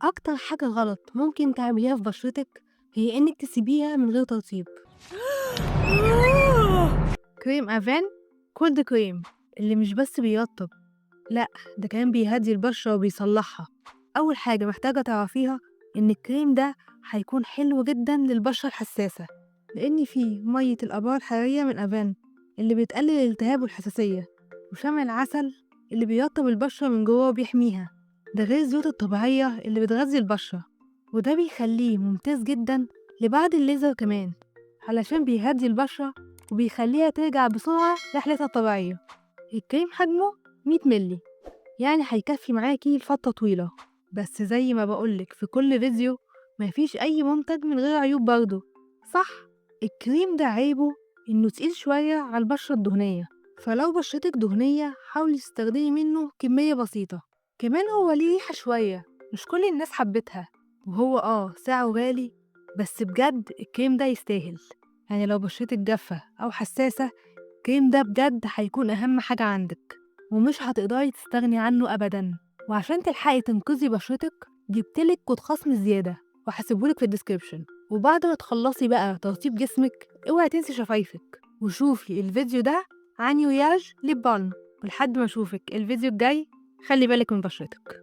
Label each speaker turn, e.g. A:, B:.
A: أكتر حاجة غلط ممكن تعمليها في بشرتِك هي إنِّك تسيبيها من غير ترطيب. كريم أفان كولد كريم اللي مش بس بيرطّب، لأ ده كمان بيهدّي البشرة وبيصلّحها. أول حاجة محتاجة تعرفيها إن الكريم ده هيكون حلو جدًا للبشرة الحساسة، لإن فيه مَيّة الأبار الحرارية من أفان اللي بتقلل الالتهاب والحساسية، وشمع العسل اللي بيرطّب البشرة من جوّه وبيحميها، ده غير الزيوت الطبيعية اللي بتغذي البشرة، وده بيخلّيه ممتاز جدًا لبعد الليزر كمان، علشان بيهدّي البشرة وبيخلّيها ترجع بسرعة رحلتها الطبيعية. الكريم حجمه 100 مللي، يعني هيكفّي معاكِ لفترة طويلة، بس زي ما باقول لِك في كل فيديو ما فيش أي منتج من غير عيوب برضه، صح؟ الكريم ده عيبه إنه تقيل شوية على البشرة الدهنية، فلو بشرتِك دهنية حاولي تستخدمي منه كمية بسيطة، كمان هو ليه ريحة شوية مش كل الناس حبِّتها، وهو سعره غالي، بس بجد الكريم ده يستاهل، يعني لو بشرتِك جافة أو حساسة الكريم ده بجد هيكون أهم حاجة عندِك، ومش هتقدري تستغني عنه أبدًا، وعشان تلحقي تنقذي بشرتِك جبت لِك كود خصم زيادة وهاسيبه لِك في الديسكريبشن، وبعد ما تخلصي بقى ترطيب جسمِك اوعي تنسي شفايفِك، وشوفي الفيديو ده عن يوياج ليب بالم، ولحد ما أشوفِك الفيديو الجاي خلي بالِك من بشرتِك.